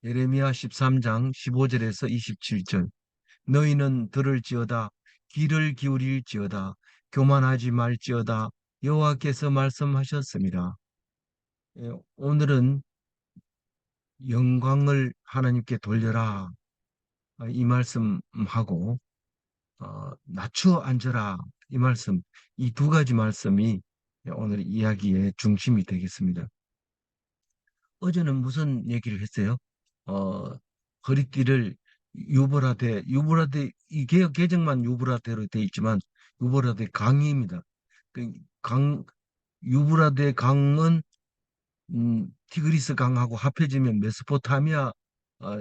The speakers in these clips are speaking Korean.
예레미야 13장 15절에서 27절. 너희는 들을지어다 귀를 기울일지어다 교만하지 말지어다 여호와께서 말씀하셨습니다. 오늘은 영광을 하나님께 돌려라, 이 말씀하고 낮추어 앉아라, 이 말씀, 이 두 가지 말씀이 오늘 이야기의 중심이 되겠습니다. 어제는 무슨 얘기를 했어요? 어, 허리띠를 유브라데, 이 개혁 개정만 유브라데로 돼 있지만 유브라데 강입니다. 그 강, 유브라데 강은 티그리스 강하고 합해지면 메소포타미아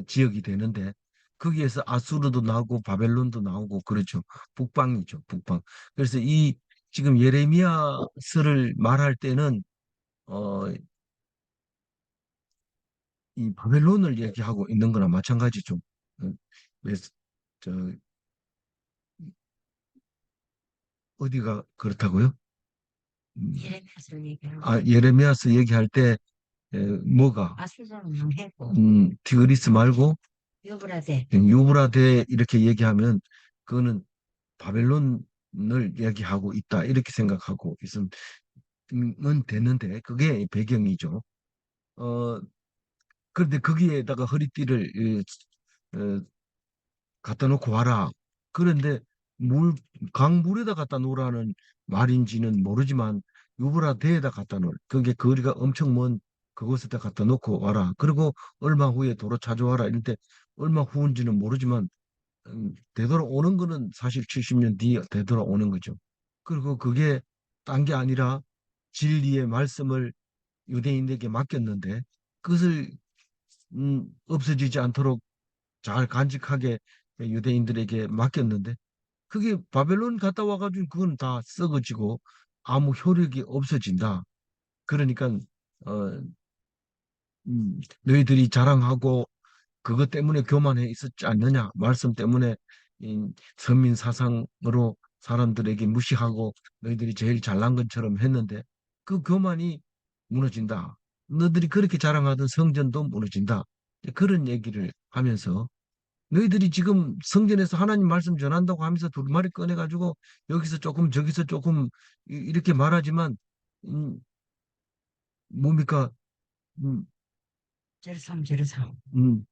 지역이 되는데, 거기에서 아수르도 나오고 바벨론도 나오고 그렇죠. 북방이죠, 북방. 그래서 이 지금 예레미야서를 말할 때는 어, 이 바벨론을 얘기하고 있는 거나 마찬가지죠. 어, 메스- 저 어디가 그렇다고요? 음, 예레미야서 얘기하고 예레미야서 얘기할 때 뭐가 아수르는 해고 티그리스 말고 유브라데 유브라데 이렇게 얘기하면 그거는 바벨론을 얘기하고 있다 이렇게 생각하고 있으면 되는데, 그게 배경이죠. 어 그런데 거기에다가 허리띠를 어, 갖다 놓고 와라. 그런데 물, 강물에다 갖다 놓으라는 말인지는 모르지만 유브라데에다 갖다 놓을. 그게 거리가 엄청 먼 그곳에다 갖다 놓고 와라. 그리고 얼마 후에 도로 찾아와라. 이런데 얼마 후인지는 모르지만 되돌아오는 거는 사실 70년 뒤에 되돌아오는 거죠. 그리고 그게 딴 게 아니라 진리의 말씀을 유대인에게 맡겼는데, 그것을 없어지지 않도록 잘 간직하게 유대인들에게 맡겼는데, 그게 바벨론 갔다 와가지고 그건 다 썩어지고 아무 효력이 없어진다. 그러니까 어, 너희들이 자랑하고 그것 때문에 교만해 있었지 않느냐? 말씀 때문에 이 선민 사상으로 사람들에게 무시하고 너희들이 제일 잘난 것처럼 했는데 그 교만이 무너진다. 너희들이 그렇게 자랑하던 성전도 무너진다. 그런 얘기를 하면서, 너희들이 지금 성전에서 하나님 말씀 전한다고 하면서 두루마리 꺼내가지고 여기서 조금 저기서 조금 이렇게 말하지만 음, 뭡니까? 음, 제르삼 제르서 음,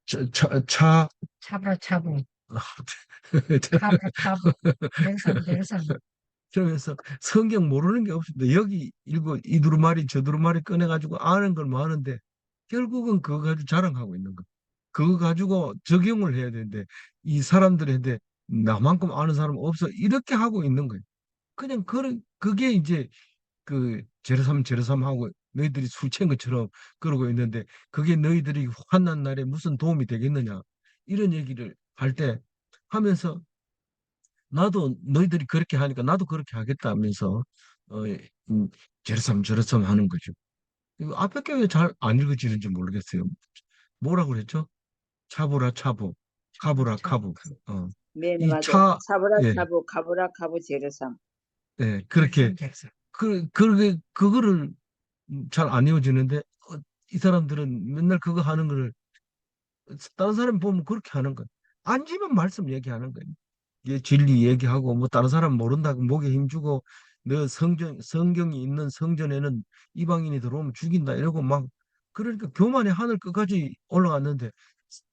차, 차브라 차브 카브라 카브 제르삼 그러면서 성경 모르는 게 없습니다. 여기 읽고 이 두루마리 저 두루마리 꺼내가지고 아는 걸 많은데 결국은 그거 가지고 자랑하고 있는 거. 그거 가지고 적용을 해야 되는데 이 사람들한테 나만큼 아는 사람 없어 이렇게 하고 있는 거예요. 그냥 그게 이제 그 제르삼 하고 너희들이 술 취한 것처럼 그러고 있는데, 그게 너희들이 환난 날에 무슨 도움이 되겠느냐 이런 얘기를 할 때 하면서, 나도 너희들이 그렇게 하니까 나도 그렇게 하겠다 하면서 어, 제르삼 하는 거죠. 이거 앞에 게 왜 잘 안 읽어지는지 모르겠어요. 뭐라고 그랬죠? 차보라 차보, 카보라 카보. 어, 네네, 이 맞아요. 차, 차브라 예, 차브, 가브라 가브, 제르삼. 그렇게 그거를 잘 안 이어지는데 이 사람들은 맨날 그거 하는 거를 다른 사람 보면 그렇게 하는 거예요. 앉으면 말씀 얘기하는 거예요. 이게 진리 얘기하고 뭐 다른 사람 모른다고 목에 힘주고 너 성경이 있는 성전에는 이방인이 들어오면 죽인다 이러고 막, 그러니까 교만의 하늘 끝까지 올라갔는데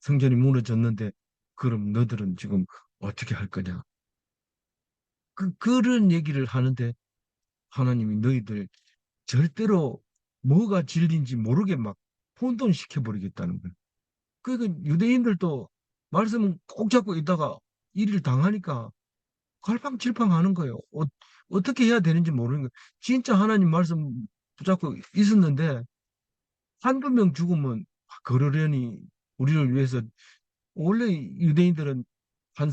성전이 무너졌는데 그럼 너들은 지금 어떻게 할 거냐? 그런 얘기를 하는데 하나님이 너희들 절대로 뭐가 진리인지 모르게 막 혼돈시켜 버리겠다는 거예요. 그러니까 유대인들도 말씀은 꼭 잡고 있다가 일을 당하니까 갈팡질팡 하는 거예요. 어떻게 해야 되는지 모르는 거예요. 진짜 하나님 말씀 붙잡고 있었는데 한두 명 죽으면 그러려니 우리를 위해서, 원래 유대인들은 한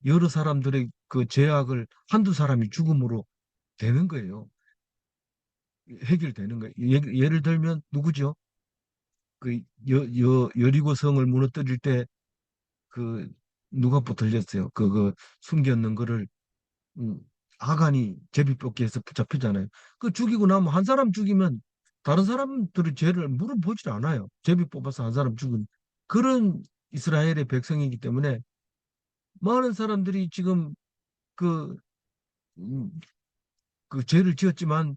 여러 사람들의 그 죄악을 한두 사람이 죽음으로 되는 거예요. 해결되는 거예요. 예를 들면 누구죠? 그 여리고 성을 무너뜨릴 때 그 누가 붙들렸어요. 그 숨겼는 거를 음, 아간이 제비뽑기해서 붙잡히잖아요. 그 죽이고 나면 한 사람 죽이면 다른 사람들의 죄를 물어보질 않아요. 제비 뽑아서 한 사람 죽은 그런 이스라엘의 백성이기 때문에 많은 사람들이 지금 그, 음, 그 죄를 지었지만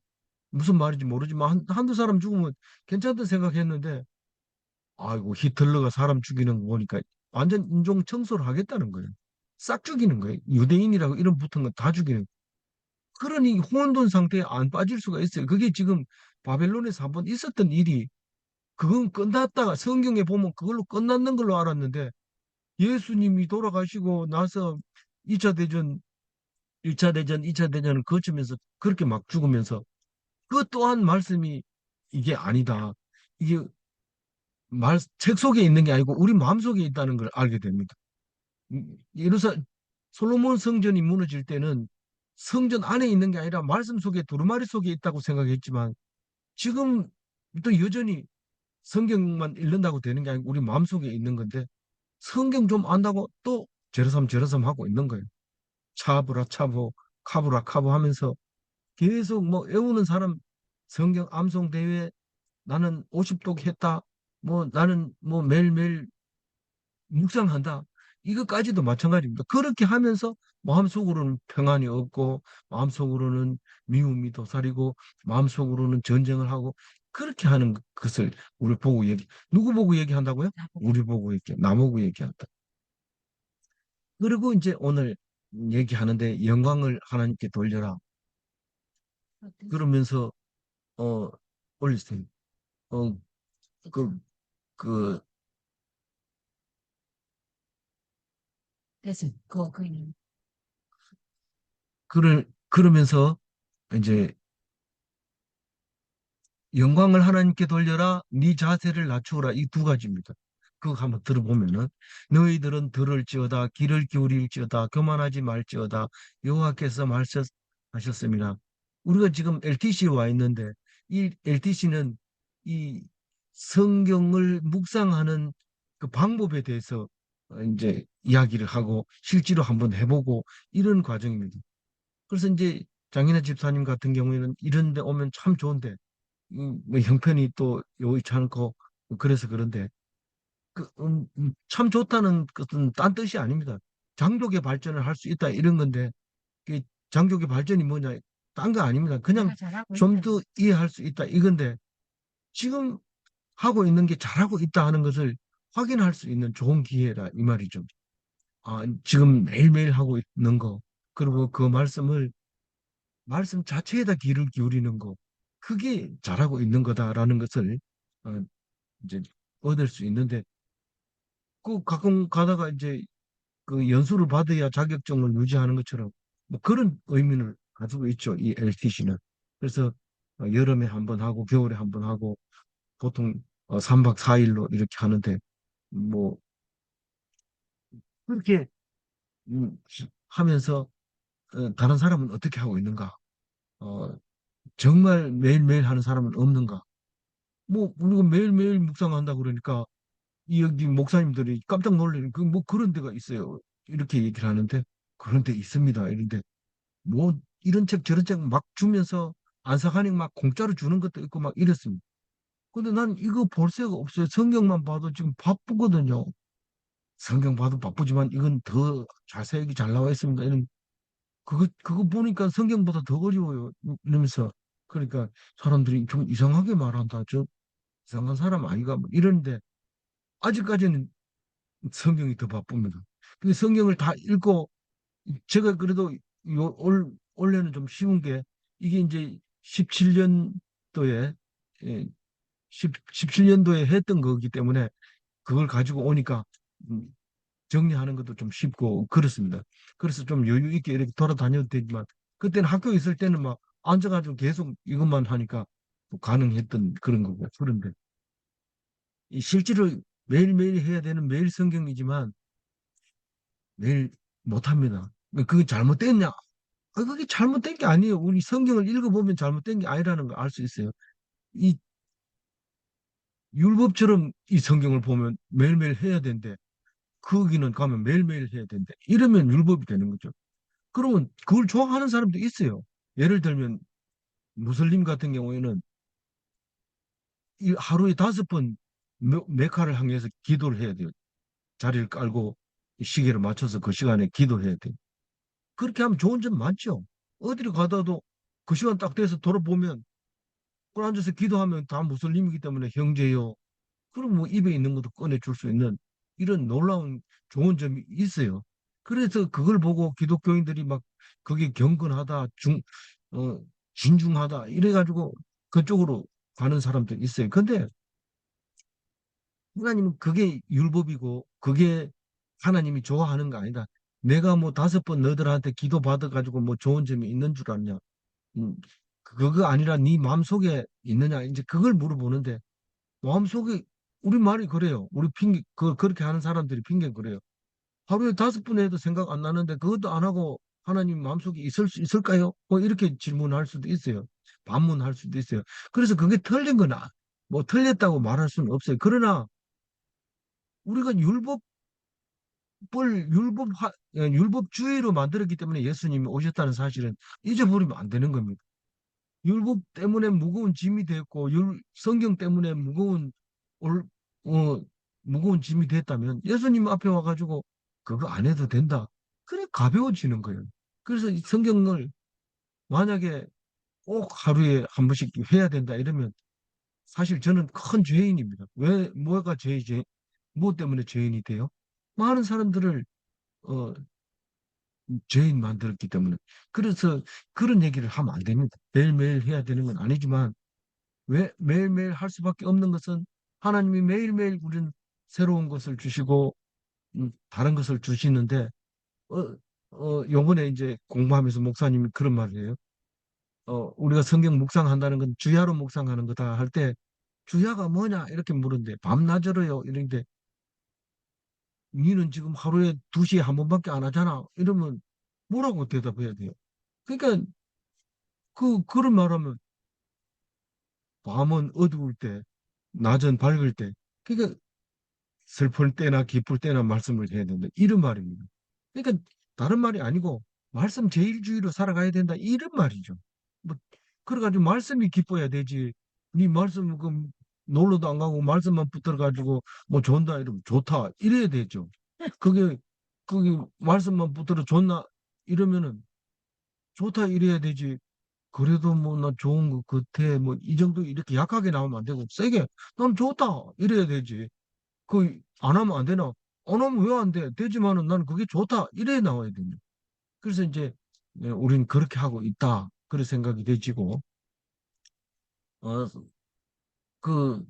무슨 말인지 모르지만 한두 사람 죽으면 괜찮다 생각했는데 아이고 히틀러가 사람 죽이는 거 보니까 완전 인종 청소를 하겠다는 거예요. 싹 죽이는 거예요. 유대인이라고 이름 붙은 거 다 죽이는 거예요. 그러니 혼돈 상태에 안 빠질 수가 있어요. 그게 지금 바벨론에서 한번 있었던 일이 그건 끝났다가 성경에 보면 그걸로 끝났는 걸로 알았는데 예수님이 돌아가시고 나서 2차 대전, 1차 대전, 2차 대전을 거치면서 그렇게 막 죽으면서 그 또한 말씀이 이게 아니다. 이게 책 속에 있는 게 아니고 우리 마음속에 있다는 걸 알게 됩니다. 솔로몬 성전이 무너질 때는 성전 안에 있는 게 아니라 말씀 속에 두루마리 속에 있다고 생각했지만 지금 또 여전히 성경만 읽는다고 되는 게 아니고 우리 마음속에 있는 건데 성경 좀 안다고 또 제러섬 제러섬 하고 있는 거예요. 차브라 차보 카브라 카보 하면서 계속 뭐 외우는 사람 성경 암송 대회 나는 50독 했다. 뭐 나는 뭐 매일매일 묵상한다. 이것까지도 마찬가지입니다. 그렇게 하면서 마음속으로는 평안이 없고 마음속으로는 미움이 도사리고 마음속으로는 전쟁을 하고 그렇게 하는 것을 우리 보고 누구 보고 얘기한다고요? 나보고. 우리 보고 나보고 얘기한다. 그리고 이제 오늘 얘기하는데 영광을 하나님께 돌려라. 그러면서 어 올리스틴 어그 그 그래서 그거는 그러면서 이제 영광을 하나님께 돌려라 네 자세를 낮추어라 이 두 가지입니다. 그거 한번 들어보면은 너희들은 들을지어다 귀를 기울일지어다 교만하지 말지어다 여호와께서 말씀하셨습니다. 우리가 지금 LTC에 와 있는데 이 LTC는 이 성경을 묵상하는 그 방법에 대해서 이제 이야기를 하고 실제로 한번 해보고 이런 과정입니다. 그래서 이제 장인아 집사님 같은 경우에는 이런 데 오면 참 좋은데 뭐 형편이 또 여의치 않고 그래서 그런데 참 좋다는 것은 딴 뜻이 아닙니다. 장족의 발전을 할 수 있다 이런 건데 그 장족의 발전이 뭐냐 딴 거 아닙니다. 그냥 내가 잘하고 좀 있다. 더 이해할 수 있다 이건데 지금 하고 있는 게 잘하고 있다 하는 것을 확인할 수 있는 좋은 기회라 이 말이죠. 아, 지금 매일매일 하고 있는 거 그리고 그 말씀 자체에다 귀를 기울이는 거 그게 잘하고 있는 거다라는 것을 어, 이제 얻을 수 있는데 그 가끔 가다가 이제 그 연수를 받아야 자격증을 유지하는 것처럼 뭐 그런 의미를 가지고 있죠. 이 LTC는. 그래서 여름에 한번 하고 겨울에 한번 하고 보통 3박 4일로 이렇게 하는데 뭐 그렇게 음, 하면서 다른 사람은 어떻게 하고 있는가? 어, 정말 매일매일 하는 사람은 없는가? 뭐 우리가 매일매일 묵상한다 그러니까 이 여기 목사님들이 깜짝 놀라는 그 뭐 그런 데가 있어요. 이렇게 얘기를 하는데 그런 데 있습니다. 이런데 뭐 이런 책 저런 책 막 주면서 안사가닉 막 공짜로 주는 것도 있고 막 이랬습니다. 근데 난 이거 볼 새가 없어요. 성경만 봐도 지금 바쁘거든요. 성경 봐도 바쁘지만 이건 더 자세하게 잘 나와 있습니다. 이런 그거 보니까 성경보다 더 어려워요. 이러면서 그러니까 사람들이 좀 이상하게 말한다. 저 이상한 사람 아이가 뭐 이러는데 아직까지는 성경이 더 바쁩니다. 근데 성경을 다 읽고 제가 그래도 올해는 좀 쉬운 게 이게 이제 17년도에 예, 17년도에 했던 거기 때문에 그걸 가지고 오니까 음, 정리하는 것도 좀 쉽고 그렇습니다. 그래서 좀 여유 있게 이렇게 돌아다녀도 되지만 그때는 학교에 있을 때는 막 앉아가지고 계속 이것만 하니까 또 가능했던 그런 거고 그런데 이 실제로 매일매일 해야 되는 매일 성경이지만 매일 못합니다. 그게 잘못됐냐? 그게 잘못된 게 아니에요. 우리 성경을 읽어보면 잘못된 게 아니라는 걸 알 수 있어요. 이 율법처럼 이 성경을 보면 매일매일 해야 되는데 거기는 가면 매일매일 해야 되는데 이러면 율법이 되는 거죠. 그러면 그걸 좋아하는 사람도 있어요. 예를 들면 무슬림 같은 경우에는 이 하루에 5번 메카를 향해서 기도를 해야 돼요. 자리를 깔고 시계를 맞춰서 그 시간에 기도해야 돼요. 그렇게 하면 좋은 점 많죠. 어디를 가다도 그 시간 딱 돼서 돌아보면 kur 앉아서 기도하면 다 무슬림이기 때문에 형제요. 그럼 뭐 입에 있는 것도 꺼내줄 수 있는 이런 놀라운 좋은 점이 있어요. 그래서 그걸 보고 기독교인들이 막 그게 경건하다, 어, 진중하다 이래가지고 그쪽으로 가는 사람도 있어요. 근데 하나님은 그게 율법이고 그게 하나님이 좋아하는 거 아니다. 내가 뭐 5번 너들한테 기도 받아가지고 뭐 좋은 점이 있는 줄 아냐? 음, 그거 아니라 네 마음속에 있느냐? 이제 그걸 물어보는데 마음속에 우리 말이 그래요. 우리 핑계 그렇게 하는 사람들이 핑계 그래요. 하루에 5번 해도 생각 안 나는데 그것도 안 하고 하나님 마음속에 있을 수 있을까요? 뭐 이렇게 질문할 수도 있어요. 반문할 수도 있어요. 그래서 그게 틀린 거나 뭐 틀렸다고 말할 수는 없어요. 그러나 우리가 율법주의로 만들었기 때문에 예수님이 오셨다는 사실은 잊어버리면 안 되는 겁니다. 율법 때문에 무거운 짐이 됐고 성경 때문에 올, 어, 무거운 짐이 됐다면 예수님 앞에 와가지고 그거 안 해도 된다. 그래 가벼워지는 거예요. 그래서 이 성경을 만약에 꼭 하루에 한 번씩 해야 된다 이러면 사실 저는 큰 죄인입니다. 왜 뭐가 뭐 때문에 죄인이 돼요? 많은 사람들을 어, 죄인 만들었기 때문에. 그래서 그런 얘기를 하면 안 됩니다. 매일매일 해야 되는 건 아니지만 왜 매일매일 할 수밖에 없는 것은 하나님이 매일매일 우리는 새로운 것을 주시고 다른 것을 주시는데 어, 요번에 이제 공부하면서 목사님이 그런 말을 해요. 우리가 성경 묵상한다는 건 주야로 묵상하는 거다 할 때 주야가 뭐냐 이렇게 물은데 밤낮으로요 이런데 니는 지금 하루에 2시에 한 번밖에 안 하잖아 이러면 뭐라고 대답해야 돼요. 그러니까 그런 말하면 밤은 어두울 때 낮은 밝을 때 그러니까 슬플 때나 기쁠 때나 말씀을 해야 된다. 이런 말입니다. 그러니까 다른 말이 아니고 말씀 제일주의로 살아가야 된다. 이런 말이죠. 뭐 그래가지고 말씀이 기뻐야 되지. 네 말씀 그 놀러도 안 가고 말씀만 붙들어가지고 뭐 좋다 이러면 좋다 이래야 되죠. 그게 그게 말씀만 붙들어 좋나 이러면은 좋다 이래야 되지. 그래도 뭐 나 좋은 거 같아 뭐 이 정도 이렇게 약하게 나오면 안 되고 세게 난 좋다 이래야 되지. 그 안 하면 안 되나? 안 하면 왜 안 돼? 되지만은 나는 그게 좋다. 이래 나와야 됩니다. 그래서 이제 우리는 그렇게 하고 있다. 그런 생각이 되지고 어, 그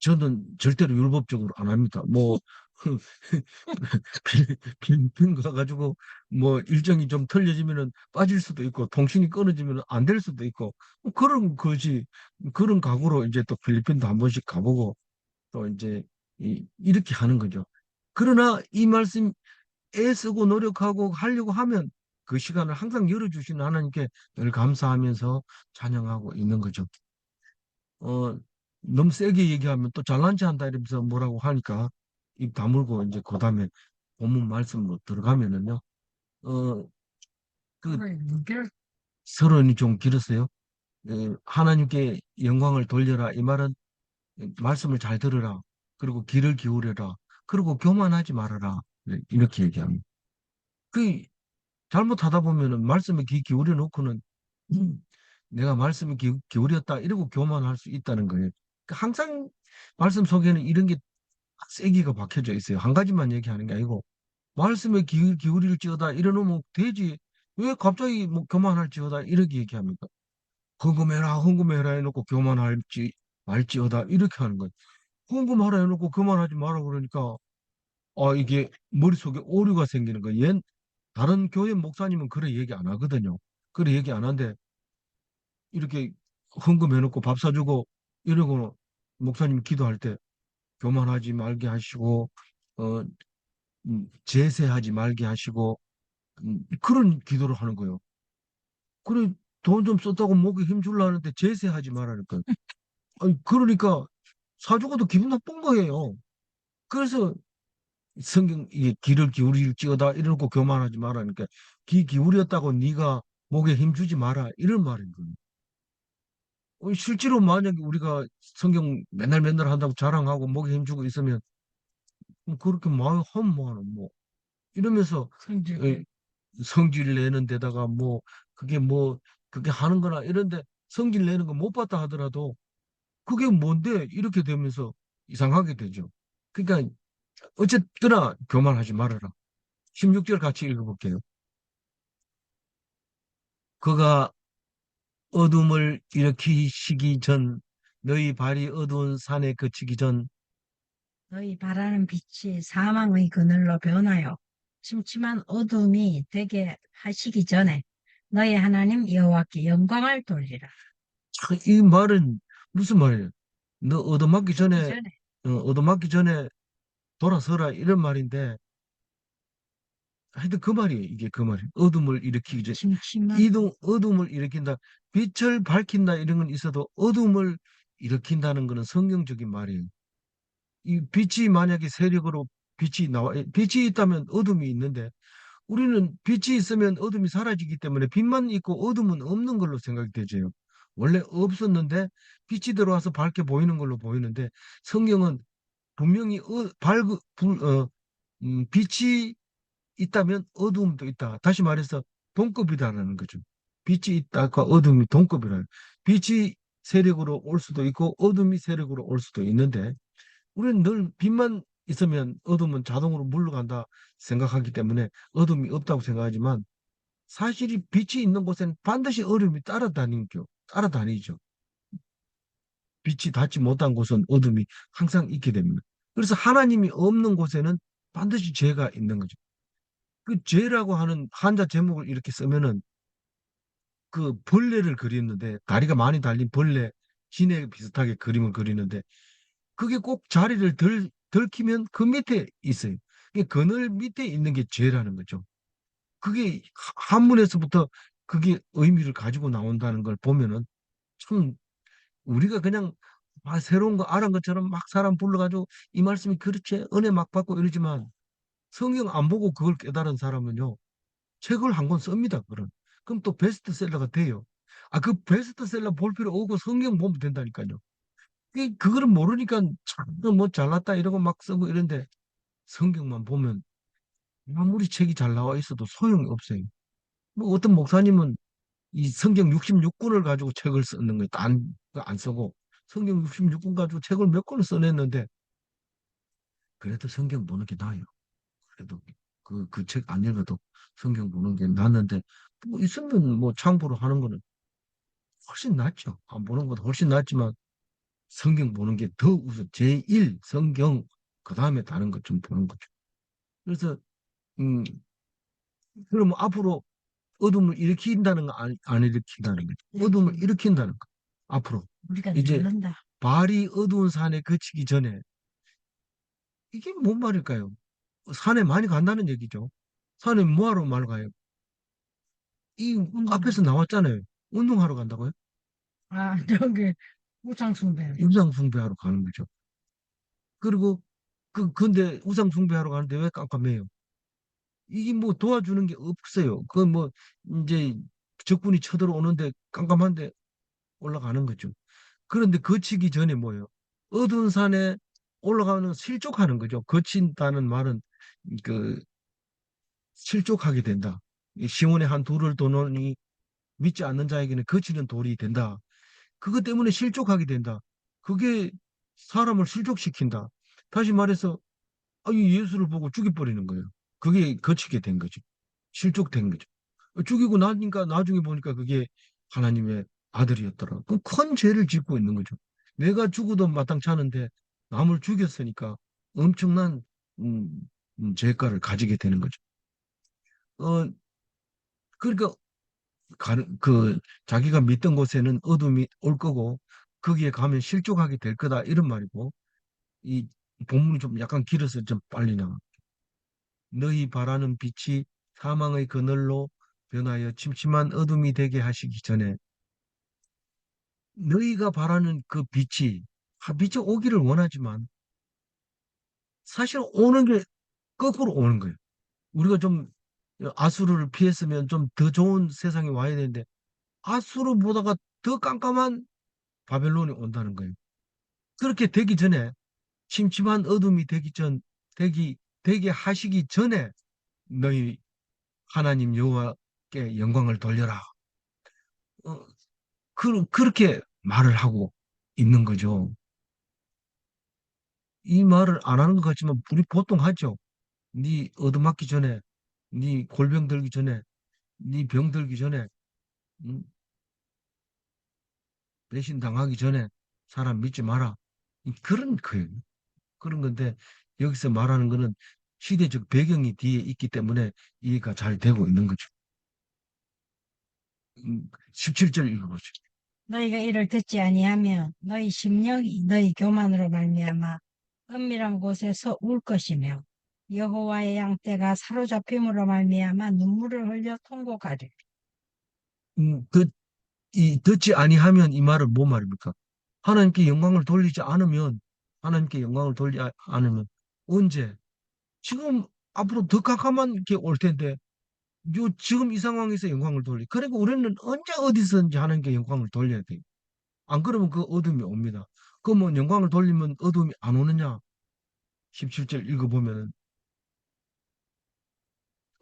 저는 절대로 율법적으로 안 합니다. 뭐 필리핀 가가지고 뭐 일정이 좀 틀려지면은 빠질 수도 있고 통신이 끊어지면 안 될 수도 있고 뭐 그런 거지 그런 각오로 이제 또 필리핀도 한 번씩 가보고 또 이제 이렇게 하는 거죠. 그러나 이 말씀 애쓰고 노력하고 하려고 하면 그 시간을 항상 열어주시는 하나님께 늘 감사하면서 찬양하고 있는 거죠. 어, 너무 세게 얘기하면 또 잘난 체 한다 이러면서 뭐라고 하니까 입 다물고 이제 그 다음에 본문 말씀으로 들어가면은요. 어, 그 서론이 좀 길었어요. 하나님께 영광을 돌려라. 이 말은 말씀을 잘 들으라. 그리고 귀를 기울여라. 그리고 교만하지 말아라. 네, 이렇게 얘기합니다. 그 잘못하다 보면은 말씀에 귀 기울여 놓고는 음, 내가 말씀에 기울였다 이러고 교만할 수 있다는 거예요. 그러니까 항상 말씀 속에는 이런 게 세기가 박혀져 있어요. 한 가지만 얘기하는 게 아니고 말씀에 기울일지어다 이러놓으면 되지. 왜 갑자기 뭐 교만할지어다 이렇게 얘기합니까? 궁금해라 해놓고 교만할지 말지어다 이렇게 하는 거예요. 궁금하라 해놓고 교만하지 마라 그러니까 이게 머릿속에 오류가 생기는 거예요. 다른 교회 목사님은 그래 얘기 안 하거든요. 그래 얘기 안 하는데 이렇게 헌금해놓고 밥 사주고 이러고 목사님 기도할 때 교만하지 말게 하시고 어, 제세하지 말게 하시고 그런 기도를 하는 거예요. 그래 돈 좀 썼다고 목에 힘 줄라 하는데 제세하지 말라니까. 아니, 그러니까 사주고도 기분 나쁜 거예요. 그래서 성경 이게 귀를 기울일지어다 이러고 교만하지 말라니까 귀 기울였다고 네가 목에 힘 주지 마라 이런 말인 거예요. 실제로 만약에 우리가 성경 맨날 맨날 한다고 자랑하고 목에 힘주고 있으면 그렇게 마음이 허무하는 뭐 이러면서 성질. 에, 성질 내는 데다가 뭐 그게 하는 거나 이런데 성질 내는 거 못 봤다 하더라도 그게 뭔데 이렇게 되면서 이상하게 되죠. 그러니까 어쨌거나 교만하지 말아라. 16절 같이 읽어볼게요. 그가 어둠을 일으키시기 전 너희 발이 어두운 산에 그치기 전 너희 바라는 빛이 사망의 그늘로 변하여 침침한 어둠이 되게 하시기 전에 너희 하나님 여호와께 영광을 돌리라. 참, 이 말은 무슨 말이에요? 너 얻어맞기 그러기 전에 전에 얻어맞기 전에 돌아서라 이런 말인데 하여튼 그 말이에요. 이게 그 말이에요. 어둠을 일으키기 전 침침한 이동 어둠을 일으킨다. 빛을 밝힌다 이런 건 있어도 어둠을 일으킨다는 거는 성경적인 말이에요. 이 빛이 만약에 세력으로 빛이 있다면 어둠이 있는데 우리는 빛이 있으면 어둠이 사라지기 때문에 빛만 있고 어둠은 없는 걸로 생각이 되죠. 원래 없었는데 빛이 들어와서 밝게 보이는 걸로 보이는데 성경은 분명히 빛이 있다면 어두움도 있다. 다시 말해서 동급이다라는 거죠. 빛이 있다가 어둠이 동급이라는. 빛이 세력으로 올 수도 있고 어둠이 세력으로 올 수도 있는데 우리는 늘 빛만 있으면 어둠은 자동으로 물러간다 생각하기 때문에 어둠이 없다고 생각하지만 사실이 빛이 있는 곳에는 반드시 어둠이 따라다니죠. 빛이 닿지 못한 곳은 어둠이 항상 있게 됩니다. 그래서 하나님이 없는 곳에는 반드시 죄가 있는 거죠. 그 죄라고 하는 한자 제목을 이렇게 쓰면은 그 벌레를 그리는데 다리가 많이 달린 벌레 진에 비슷하게 그림을 그리는데 그게 꼭 자리를 덜키면 그 밑에 있어요. 그 그늘 밑에 있는 게 죄라는 거죠. 그게 한문에서부터 그게 의미를 가지고 나온다는 걸 보면은 참 우리가 그냥 새로운 거 알은 것처럼 막 사람 불러가지고 이 말씀이 그렇지 은혜 막 받고 이러지만 성경 안 보고 그걸 깨달은 사람은요 책을 한 권 씁니다. 그럼 또 베스트셀러가 돼요. 아, 그 베스트셀러 볼 필요 없고 성경 보면 된다니까요. 그거를 모르니까 참뭐 잘났다 이러고 막 쓰고 이런데 성경만 보면 아무리 책이 잘 나와 있어도 소용이 없어요. 뭐 어떤 목사님은 이 성경 66권을 가지고 책을 쓰는 거예요. 안 쓰고 성경 66권 가지고 책을 몇 권을 써냈는데 그래도 성경 보는 게 나아요. 그래도 그 책 안 읽어도 성경 보는 게 낫는데 뭐 있으면 뭐 참고로 하는 거는 훨씬 낫죠. 안 보는 것도 훨씬 낫지만 성경 보는 게 더 우선 제1 성경 그 다음에 다른 것 좀 보는 거죠. 그래서 음 그러면 앞으로 어둠을 일으킨다는 거 안 일으킨다는 거죠. 어둠을 일으킨다는 거. 앞으로 우리가 이제 누른다. 발이 어두운 산에 그치기 전에 이게 뭔 말일까요? 산에 많이 간다는 얘기죠. 산에 뭐하러 말 가요? 이 앞에서 나왔잖아요. 운동하러 간다고요? 아, 저기 우상숭배. 우상 숭배하러 가는 거죠. 그리고 근데 우상 숭배하러 가는데 왜 깜깜해요? 이게 뭐 도와주는 게 없어요. 그 뭐 이제 적군이 쳐들어오는데 깜깜한데 올라가는 거죠. 그런데 거치기 전에 뭐예요? 어두운 산에 올라가는 실족하는 거죠. 거친다는 말은 그 실족하게 된다. 이 시온의 한 돌을 도노니 믿지 않는 자에게는 거치는 돌이 된다. 그것 때문에 실족하게 된다. 그게 사람을 실족시킨다. 다시 말해서 이 예수를 보고 죽여버리는 거예요. 그게 거치게 된 거죠. 실족된 거죠. 죽이고 나니까 나중에 보니까 그게 하나님의 아들이었더라. 그 큰 죄를 짓고 있는 거죠. 내가 죽어도 마땅치 않은데 남을 죽였으니까 엄청난 음, 죄가를 가지게 되는 거죠. 어, 그러니까 자기가 믿던 곳에는 어둠이 올 거고 거기에 가면 실족하게 될 거다 이런 말이고 이 본문이 좀 약간 길어서 좀 빨리 나가. 너희 바라는 빛이 사망의 그늘로 변하여 침침한 어둠이 되게 하시기 전에 너희가 바라는 그 빛이 오기를 원하지만 사실 오는 게 거꾸로 오는 거예요. 우리가 좀 아수르를 피했으면 좀 더 좋은 세상이 와야 되는데 아수르보다가 더 깜깜한 바벨론이 온다는 거예요. 그렇게 되기 전에 침침한 어둠이 되게 하시기 전에 너희 하나님 여호와께 영광을 돌려라. 어, 그렇게 말을 하고 있는 거죠. 이 말을 안 하는 것 같지만 우리 보통 하죠. 네 얻어맞기 전에, 네 골병 들기 전에, 네 병 들기 전에, 음, 배신 당하기 전에 사람 믿지 마라. 그런 거예요. 그런 건데 여기서 말하는 거는 시대적 배경이 뒤에 있기 때문에 이해가 잘 되고 있는 거죠. 17절 읽어보죠. 너희가 이를 듣지 아니하면 너희 심령이 너희 교만으로 말미암아 은밀한 곳에서 울 것이며 여호와의 양떼가 사로잡힘으로 말미암아 눈물을 흘려 통곡하리. 음, 그, 듣지 아니하면 이 말은 뭐 말입니까? 하나님께 영광을 돌리지 않으면, 하나님께 영광을 돌리지 않으면, 언제? 지금 앞으로 더 깜깜한 게 올 텐데, 지금 이 상황에서 영광을 그리고 우리는 언제 어디서든지 하나님께 영광을 돌려야 돼요. 안 그러면 그 어둠이 옵니다. 그러면 영광을 돌리면 어둠이 안 오느냐? 17절 읽어보면,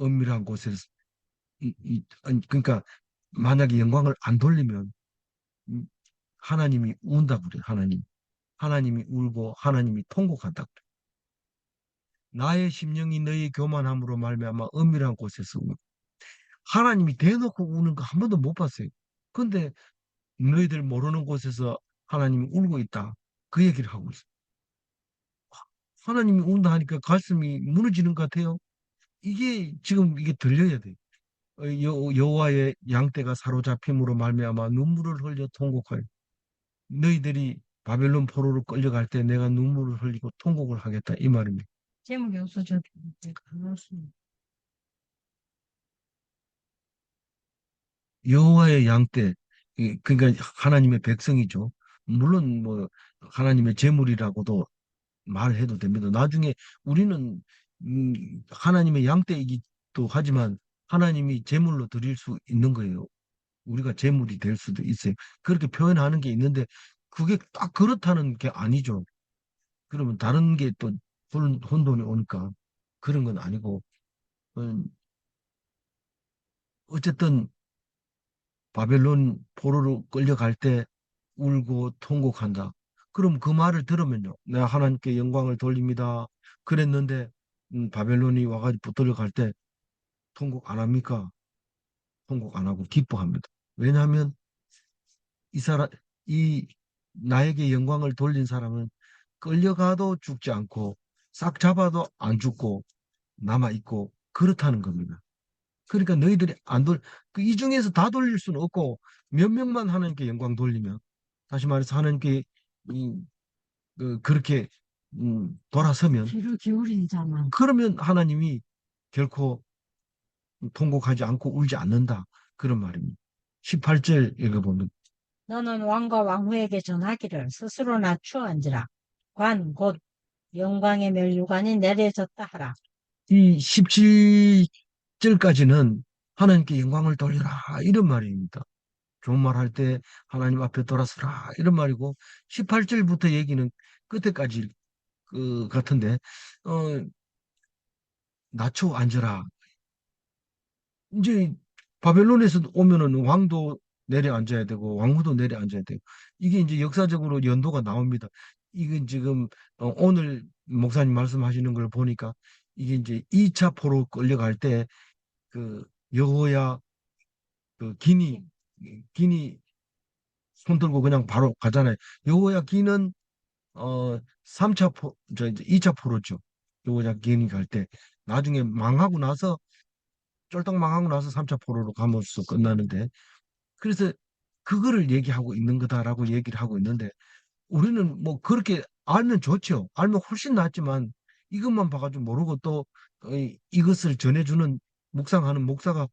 은밀한 곳에서, 아니, 그러니까, 만약에 영광을 안 돌리면, 음, 하나님이 운다 그래요, 하나님. 하나님이 울고 하나님이 통곡한다 그래요. 나의 심령이 너희 교만함으로 말미암아 은밀한 곳에서 하나님이 대놓고 우는 거 한 번도 못 봤어요. 근데 너희들 모르는 곳에서 하나님이 울고 있다. 그 얘기를 하고 있어요. 하나님이 운다 하니까 가슴이 무너지는 것 같아요. 이게 지금 이게 들려야 돼요. 여호와의 양떼가 사로잡힘으로 말미암아 눈물을 흘려 통곡하여 너희들이 바벨론 포로로 끌려갈 때 내가 눈물을 흘리고 통곡을 하겠다 이 말입니다. 제목이 없어져. 여호와의 양떼, 그러니까 하나님의 백성이죠. 물론 뭐 하나님의 제물이라고도 말해도 됩니다. 나중에 우리는 하나님의 양떼이기도 하지만 하나님이 제물로 드릴 수 있는 거예요. 우리가 제물이 될 수도 있어요. 그렇게 표현하는 게 있는데 그게 딱 그렇다는 게 아니죠. 그러면 다른 게 또 혼돈이 오니까 그런 건 아니고 음, 어쨌든 바벨론 포로로 끌려갈 때 울고 통곡한다. 그럼 그 말을 들으면요. 내가 하나님께 영광을 돌립니다. 그랬는데 바벨론이 와가지고 붙들려 갈 때 통곡 안 합니까? 통곡 안 하고 기뻐합니다. 왜냐하면 이 사람, 이 나에게 영광을 돌린 사람은 끌려가도 죽지 않고 싹 잡아도 안 죽고 남아 있고 그렇다는 겁니다. 그러니까 너희들이 안 이 중에서 다 돌릴 수는 없고 몇 명만 하나님께 영광 돌리면 다시 말해서 하나님께 이, 그렇게 돌아서면 귀를 기울이잖아. 그러면 하나님이 결코 통곡하지 않고 울지 않는다. 그런 말입니다. 18절 읽어보면 너는 왕과 왕후에게 전하기를 스스로 낮추어 앉으라. 관, 곧 영광의 멸류관이 내려졌다 하라. 이 17절까지는 하나님께 영광을 돌려라 이런 말입니다. 좋은 말 할 때 하나님 앞에 돌아서라 이런 말이고 18절부터 얘기는 끝에까지 그 같은데 어, 낮춰 앉으라. 이제 바벨론에서 오면은 왕도 내려앉아야 되고 왕후도 내려앉아야 되고 이게 이제 역사적으로 연도가 나옵니다. 이게 지금 오늘 목사님 말씀하시는 걸 보니까 이게 이제 2차 포로 끌려갈 때 그 여호야 그 기니 손 들고 그냥 바로 가잖아요. 여호야 기는 3차 저 이제 2차 포로죠. 여호야 기니 갈 때 나중에 망하고 나서 쫄딱 망하고 나서 3차 포로로 가면서 끝나는데 그래서 그거를 얘기하고 있는 거다라고 얘기를 하고 있는데 우리는 뭐 그렇게 알면 좋죠. 알면 훨씬 낫지만 이것만 봐가지고 모르고 또 이것을 전해주는 묵상하는 목사가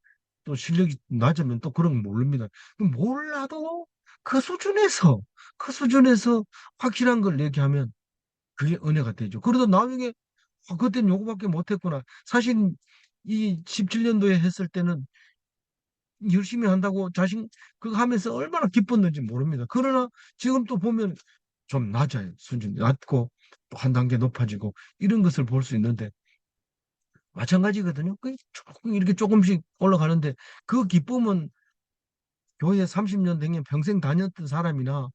또 실력이 낮으면 또 그런 거 모릅니다. 몰라도 그 수준에서 그 수준에서 확실한 걸 얘기하면 그게 은혜가 되죠. 그래도 나중에 그때는 요거밖에 못했구나. 사실 이 17년도에 했을 때는 열심히 한다고 자신 그거 하면서 얼마나 기뻤는지 모릅니다. 그러나 지금 또 보면 좀 낮아요. 수준이 낮고 또 한 단계 높아지고 이런 것을 볼 수 있는데 마찬가지거든요. 그 조금 이렇게 조금씩 올라가는데 그 기쁨은 교회 30년 된 평생 다녔던 사람이나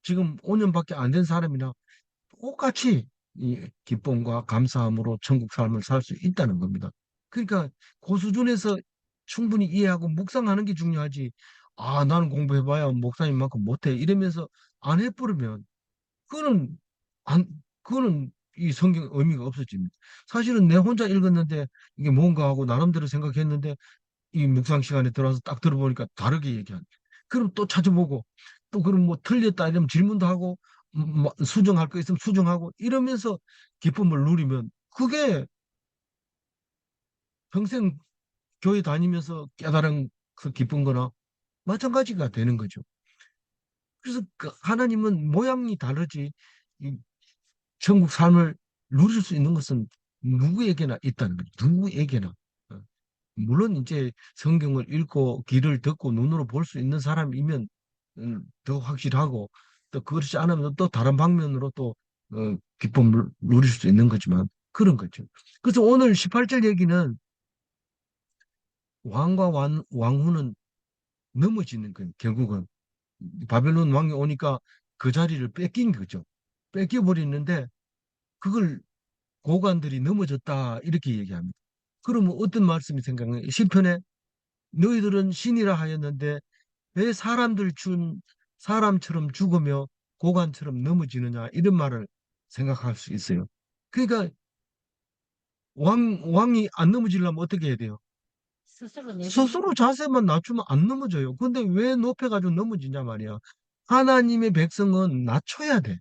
지금 5년밖에 안 된 사람이나 똑같이 이 기쁨과 감사함으로 천국 삶을 살 수 있다는 겁니다. 그러니까 그 수준에서 충분히 이해하고 묵상하는 게 중요하지. 아, 나는 공부해봐야 목사님만큼 못해. 이러면서 안 해버리면 그거는 안 그거는 이 성경 의미가 없어집니다. 사실은 내 혼자 읽었는데 이게 뭔가 하고 나름대로 생각했는데 이 묵상 시간에 들어와서 딱 들어보니까 다르게 얘기하는. 그럼 또 찾아보고 또 그럼 뭐 틀렸다 이러면 질문도 하고 뭐 수정할 거 있으면 수정하고 이러면서 기쁨을 누리면 그게 평생 교회 다니면서 깨달은 그 기쁜 거나 마찬가지가 되는 거죠. 그래서 그 하나님은 모양이 다르지 이 천국 삶을 누릴 수 있는 것은 누구에게나 있다는 거죠. 누구에게나. 어. 물론 이제 성경을 읽고 귀를 듣고 눈으로 볼 수 있는 사람이면 더 확실하고 또 그렇지 않으면 또 다른 방면으로 또 기쁨을 누릴 수 있는 거지만 그런 거죠. 그래서 오늘 18절 얘기는 왕과 왕후는 넘어지는 거예요. 결국은 바벨론 왕이 오니까 그 자리를 뺏긴 거죠. 뺏겨버리는데 그걸 고관들이 넘어졌다 이렇게 얘기합니다. 그러면 어떤 말씀이 생각나요? 시편에 너희들은 신이라 하였는데 왜 사람처럼 죽으며 고관처럼 넘어지느냐 이런 말을 생각할 수 있어요. 그러니까 왕이 안 넘어지려면 어떻게 해야 돼요? 스스로 내버려. 스스로 자세만 낮추면 안 넘어져요. 근데 왜 높여가지고 넘어지냐 말이야. 하나님의 백성은 낮춰야 돼.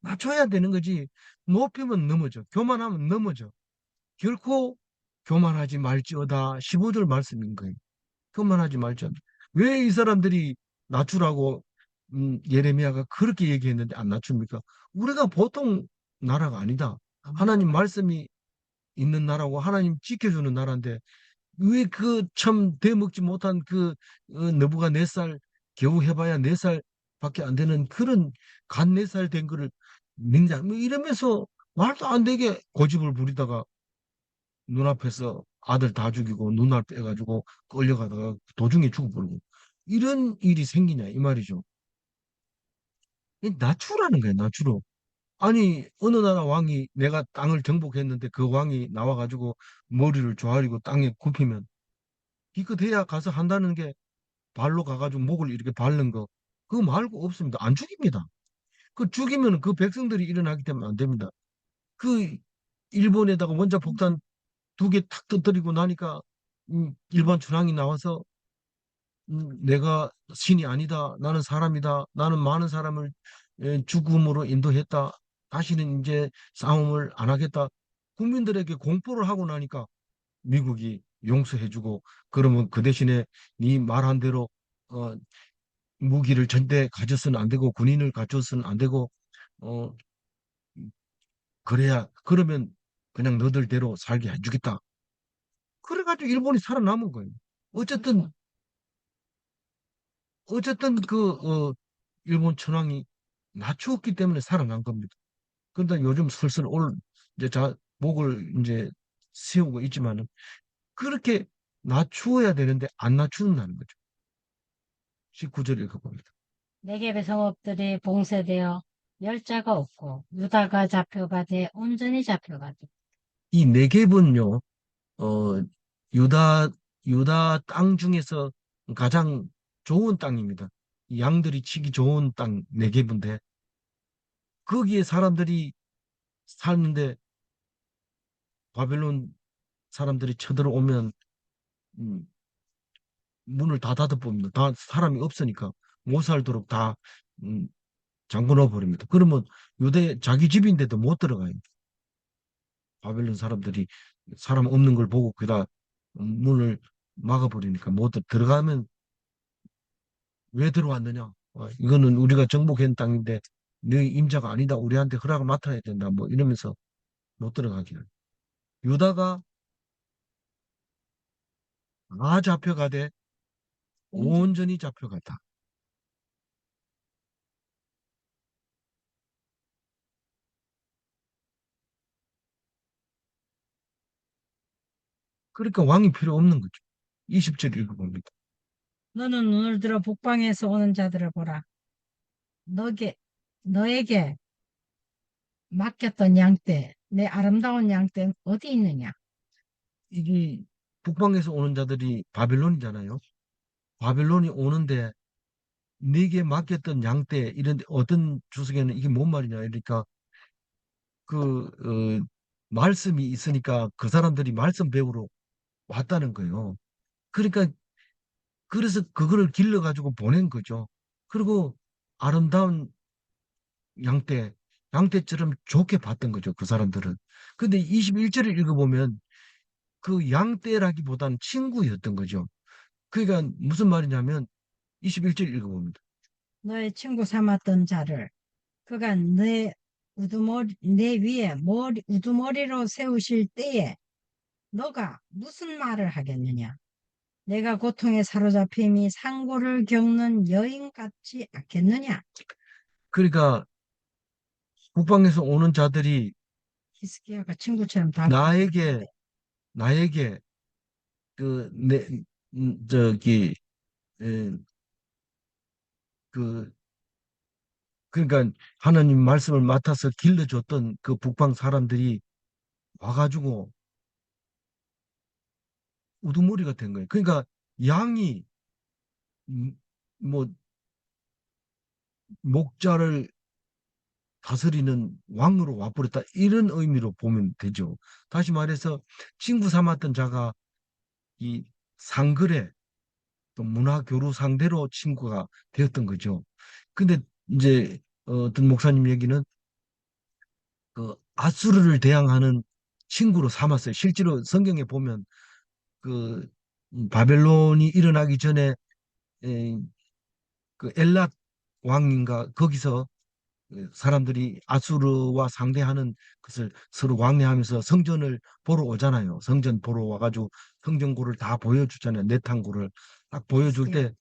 낮춰야 되는 거지. 높이면 넘어져. 교만하면 넘어져. 결코 교만하지 말지어다. 15절 말씀인 거예요. 교만하지 말지어다. 왜 이 사람들이 낮추라고 예레미야가 그렇게 얘기했는데 안 낮춥니까? 우리가 보통 나라가 아니다. 하나님 말씀이 있는 나라고 하나님 지켜주는 나라인데 왜 그 참 되먹지 못한 그 너부가 4살 겨우 해봐야 4살밖에 안 되는 그런 간 4살 된 거를 믿냐 뭐 이러면서 말도 안 되게 고집을 부리다가 눈앞에서 아들 다 죽이고 눈알 빼가지고 끌려가다가 도중에 죽어버리고 이런 일이 생기냐 이 말이죠. 이 나추라는 거예요 나추로. 아니 어느 나라 왕이 내가 땅을 정복했는데 그 왕이 나와가지고 머리를 조아리고 땅에 굽히면 기껏해야 가서 한다는 게 발로 가가지고 목을 이렇게 밟는 거 그거 말고 없습니다. 안 죽입니다. 그 죽이면 그 백성들이 일어나기 때문에 안 됩니다. 그 일본에다가 원자 폭탄 2개 탁 터뜨리고 나니까 일본 천황이 나와서 내가 신이 아니다. 나는 사람이다. 나는 많은 사람을 죽음으로 인도했다. 다시는 이제 싸움을 안 하겠다. 국민들에게 공포를 하고 나니까 미국이 용서해주고 그러면 그 대신에 네 말한 대로 어, 무기를 전대 가져서는 안 되고 군인을 가져서는 안 되고 어, 그래야 그러면 그냥 너들대로 살게 해주겠다. 그래가지고 일본이 살아남은 거예요. 어쨌든 어쨌든 일본 천황이 낮추었기 때문에 살아난 겁니다. 그런데 요즘 슬슬 이제 목을 이제 세우고 있지만은 그렇게 낮추어야 되는데 안 낮추는다는 거죠. 19절 읽어봅니다. 네겝의 성읍들이 봉쇄되어 열자가 없고 유다가 잡혀가되 온전히 잡혀가되. 이 네겝은요, 어, 유다, 유다 땅 중에서 가장 좋은 땅입니다. 이 양들이 치기 좋은 땅 네겝인데 거기에 사람들이 사는데 바벨론 사람들이 쳐들어오면 음, 문을 다 닫아버립니다. 다 사람이 없으니까 못 살도록 다 음, 잠궈 버립니다. 그러면 유대 자기 집인데도 못 들어가요. 바벨론 사람들이 사람 없는 걸 보고 그다 문을 막아버리니까 못 들어가면 왜 들어왔느냐? 이거는 우리가 정복한 땅인데 너희 임자가 아니다. 우리한테 허락을 맡아야 된다. 뭐 이러면서 못 들어가게 해요. 유다가 다 잡혀가되 온전히 잡혀갔다. 그러니까 왕이 필요 없는 거죠. 20절 읽어봅니다. 너는 눈을 들어 북방에서 오는 자들을 보라. 너에게 맡겼던 양떼, 내 아름다운 양떼는 어디 있느냐? 이게 북방에서 오는 자들이 바벨론이잖아요. 바벨론이 오는데 네게 맡겼던 양떼 이런 어떤 주석에는 이게 뭔 말이냐 그러니까 그 말씀이 있으니까 그 사람들이 말씀 배우러 왔다는 거예요. 그러니까 그래서 그거를 길러 가지고 보낸 거죠. 그리고 아름다운 양떼 양떼처럼 좋게 봤던 거죠. 그 사람들은. 근데 21절을 읽어보면 그 양떼라기보다는 친구였던 거죠. 그러니까 무슨 말이냐면 21절 읽어봅니다. 너의 친구 삼았던 자를 그가 내 위에 우두머리로 세우실 때에 너가 무슨 말을 하겠느냐? 내가 고통에 사로잡힘이 상고를 겪는 여인 같지 않겠느냐? 그러니까 북방에서 오는 자들이 히스기야가 친구처럼 나에게 다가왔는데 나에게 그내 저기 에, 그 그러니까 하나님 말씀을 맡아서 길러줬던 그 북방 사람들이 와가지고 우두머리가 된 거예요. 그러니까 양이 뭐 목자를 다스리는 왕으로 와버렸다 이런 의미로 보면 되죠. 다시 말해서 친구 삼았던 자가 이 상글의 또 문화 교류 상대로 친구가 되었던 거죠. 근데 이제 어떤 목사님 얘기는 그 아수르를 대항하는 친구로 삼았어요. 실제로 성경에 보면 그 바벨론이 일어나기 전에 에, 그 엘랏 왕인가 거기서 사람들이 아수르와 상대하는 것을 서로 왕래하면서 성전을 보러 오잖아요. 성전 보러 와가지고 성전고를 다 보여주잖아요. 내탕고를 딱 보여줄 히스기야 때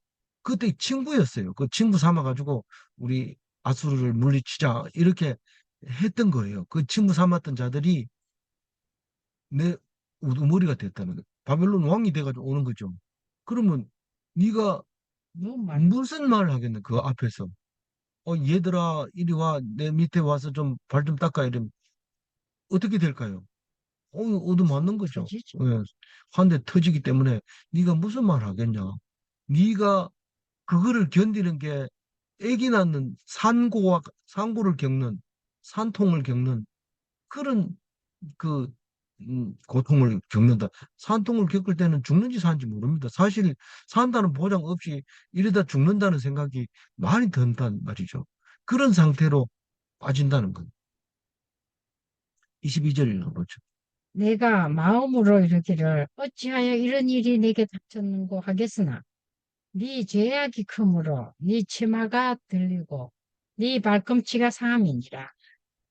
그때 친구였어요. 그 친구 삼아가지고 우리 아수르를 물리치자 이렇게 했던 거예요. 그 친구 삼았던 자들이 내 우두머리가 됐다는 거예요. 바벨론 왕이 돼가지고 오는 거죠. 그러면 네가 무슨 말? 무슨 말을 하겠네 그 앞에서. 얘들아 이리 와 내 밑에 와서 좀 발 좀 닦아 이러면 어떻게 될까요? 얻어맞는 거죠. 터지죠. 예. 한 대 터지기 때문에 네가 무슨 말 하겠냐. 네가 그거를 견디는 게 아기 낳는 산고를 겪는 산통을 겪는 그런 그 고통을 겪는다. 산통을 겪을 때는 죽는지 사는지 모릅니다. 사실 산다는 보장 없이 이러다 죽는다는 생각이 많이 든단 말이죠. 그런 상태로 빠진다는 건 22절 읽어보죠. 내가 마음으로 이르기를 어찌하여 이런 일이 내게 닥쳤는고 하겠으나 네 죄악이 크므로 네 치마가 들리고 네 발꿈치가 상함이니라.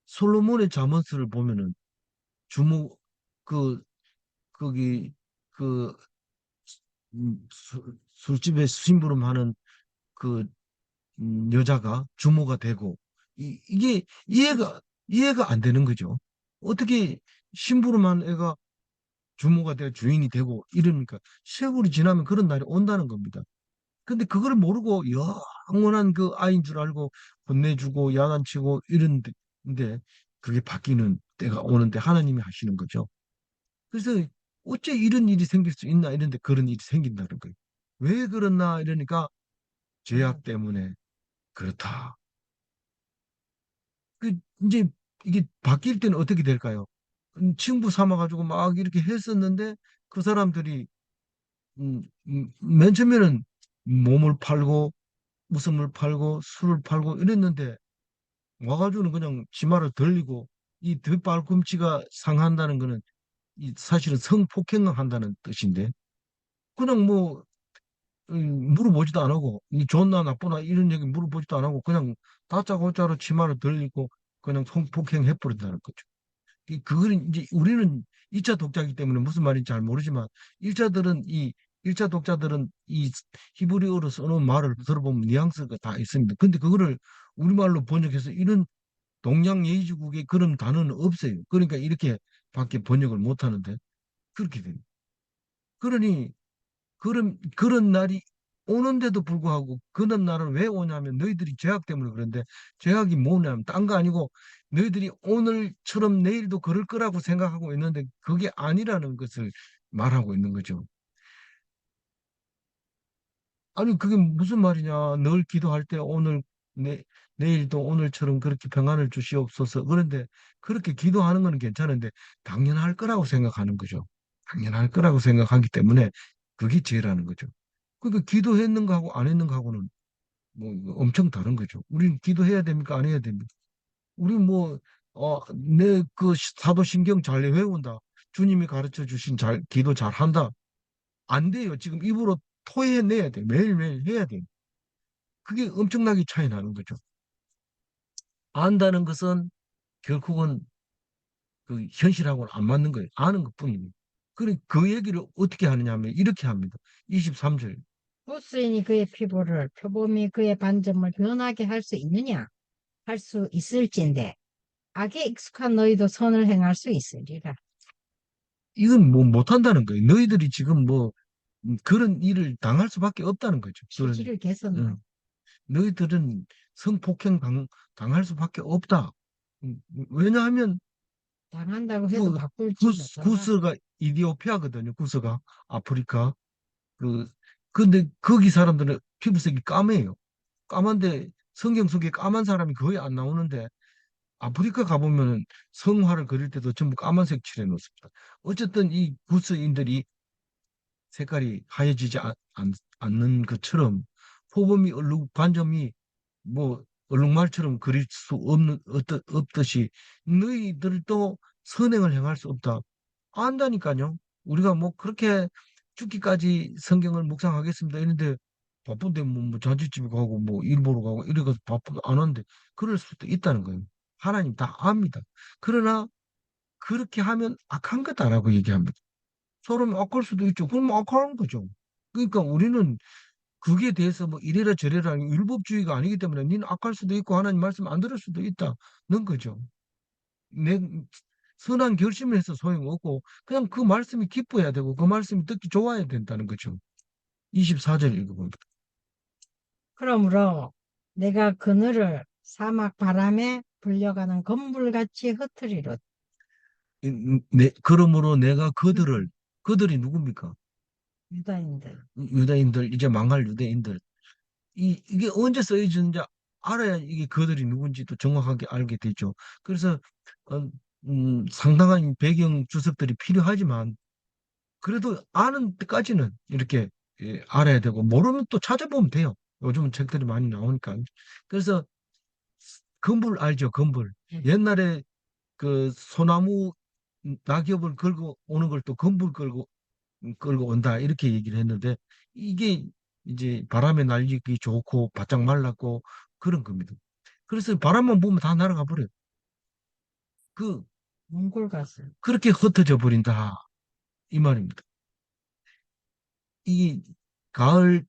솔로몬의 잠언스를 보면은 주목 그 거기 그 술집에 심부름하는 그 여자가 주모가 되고 이게 이해가 안 되는 거죠. 어떻게 심부름한 애가 주모가 되고 주인이 되고 이러니까 세월이 지나면 그런 날이 온다는 겁니다. 근데 그걸 모르고 영원한 그 아이인 줄 알고 혼내주고 야단치고 이런데 근데 그게 바뀌는 때가 오는데 하나님이 하시는 거죠. 그래서 어째 이런 일이 생길 수 있나 이런데 그런 일이 생긴다는 거예요. 왜 그렇나 이러니까 죄악 때문에 그렇다. 그 이제 이게 바뀔 때는 어떻게 될까요? 친구 삼아가지고 막 이렇게 했었는데 그 사람들이 맨 처음에는 몸을 팔고 무슨을 팔고 술을 팔고 이랬는데 와가지고는 그냥 치마를 들리고 이 뒷발꿈치가 상한다는 거는 이 사실은 성폭행을 한다는 뜻인데 그냥 뭐 물어보지도 안 하고 이 좋나 나쁘나 이런 얘기 물어보지도 안 하고 그냥 다짜고짜로 치마를 들리고 그냥 성폭행 해버린다는 거죠. 그걸 이제 우리는 2차 독자이기 때문에 무슨 말인지 잘 모르지만 1차들은 이 일차 독자들은 이 히브리어로 써놓은 말을 들어보면 뉘앙스가 다 있습니다. 근데 그거를 우리말로 번역해서 이런 동양 예의주국에 그런 단어는 없어요. 그러니까 이렇게밖에 번역을 못 하는데 그렇게 됩니다. 그러니 그런 날이 오는데도 불구하고 그런 날은 왜 오냐면 너희들이 죄악 때문에 그런데 죄악이 뭐냐면 딴 거 아니고 너희들이 오늘처럼 내일도 그럴 거라고 생각하고 있는데 그게 아니라는 것을 말하고 있는 거죠. 아니 그게 무슨 말이냐. 늘 기도할 때 내일도 오늘처럼 그렇게 평안을 주시옵소서. 그런데 그렇게 기도하는 건 괜찮은데 당연할 거라고 생각하는 거죠. 당연할 거라고 생각하기 때문에 그게 죄라는 거죠. 그러니까 기도했는가 하고 안 했는가 하고는 뭐 이거 엄청 다른 거죠. 우리는 기도해야 됩니까? 안 해야 됩니까? 우리 뭐, 내 그 사도신경 잘 외운다. 주님이 가르쳐 주신 기도 잘 한다. 안 돼요. 지금 입으로 토해내야 돼. 매일매일 해야 돼. 그게 엄청나게 차이 나는 거죠. 안다는 것은 결국은 그 현실하고는 안 맞는 거예요. 아는 것뿐입니다. 그 얘기를 어떻게 하느냐 하면 이렇게 합니다. 23절. 구스인이 그의 피부를 표범이 그의 반점을 변하게 할 수 있느냐? 할 수 있을진데 악에 익숙한 너희도 선을 행할 수 있으리라. 이건 뭐 못한다는 거예요. 너희들이 지금 뭐 그런 일을 당할 수밖에 없다는 거죠. 체질을 개선하라. 응. 너희들은 성폭행 당할 수밖에 없다. 왜냐하면 당한다고 해도 그 바꿀지 못한다. 구스가 이디오피아거든요. 구스가 아프리카. 그 근데 거기 사람들은 피부색이 까매요. 까만데 성경 속에 까만 사람이 거의 안 나오는데 아프리카 가보면은 성화를 그릴 때도 전부 까만색 칠해 놓습니다. 어쨌든 이 구스인들이 색깔이 하얘지지 않는 것처럼 호범이 반점이 뭐 얼룩말처럼 그릴 수 없듯이 너희들도 선행을 행할 수 없다. 안다니까요. 우리가 뭐 그렇게 죽기까지 성경을 묵상하겠습니다. 이런데 바쁜데 뭐 잔치집에 가고 뭐 일 보러 가고 이래가지고 바쁘게 안 하는데 그럴 수도 있다는 거예요. 하나님 다 압니다. 그러나 그렇게 하면 악한 거다라고 얘기합니다. 서로 악할 수도 있죠. 그럼 악한 거죠. 그러니까 우리는 그게 대해서 뭐 이래라 저래라 율법주의가 아니기 때문에 니는 악할 수도 있고 하나님 말씀 안 들을 수도 있다는 거죠. 내 선한 결심을 해서 소용없고 그냥 그 말씀이 기뻐야 되고 그 말씀이 듣기 좋아야 된다는 거죠. 24절 읽어봅니다. 그러므로 내가 그늘을 사막 바람에 불려가는 건불같이 흩트리로. 그러므로 내가 그들이 누굽니까? 유다인들. 유대인들, 이제 망할 유대인들. 이게 언제 쓰여지는지 알아야 이게 그들이 누군지도 정확하게 알게 되죠. 그래서 어, 상당한 배경 주석들이 필요하지만 그래도 아는 때까지는 이렇게 알아야 되고 모르면 또 찾아보면 돼요. 요즘은 책들이 많이 나오니까. 그래서 건불 알죠? 건불. 예. 옛날에 그 소나무 낙엽을 걸고 오는 걸 또 건불 끌고 온다 이렇게 얘기를 했는데 이게 이제 바람에 날리기 좋고 바짝 말랐고 그런 겁니다. 그래서 바람만 보면 다 날아가 버려요. 그 몽골 갔어요. 그렇게 흩어져 버린다 이 말입니다. 이 가을에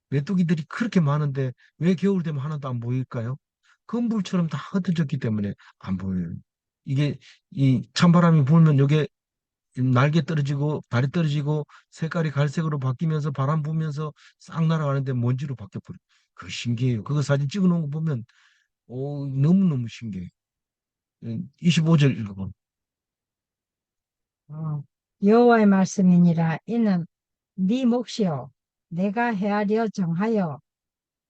메뚜기들이 그렇게 많은데 왜 겨울 되면 하나도 안 보일까요? 건불처럼 다 흩어졌기 때문에 안 보여요. 이게 이 찬바람이 불면 요게 날개 떨어지고 다리 떨어지고 색깔이 갈색으로 바뀌면서 바람 불면서 싹 날아가는데 먼지로 바뀌어버려. 그 신기해요. 그거 사진 찍어 놓은 거 보면 너무너무 신기해요. 25절 읽어봐. 어, 여호와의 말씀이니라. 이는 네 몫이요 내가 헤아려 정하여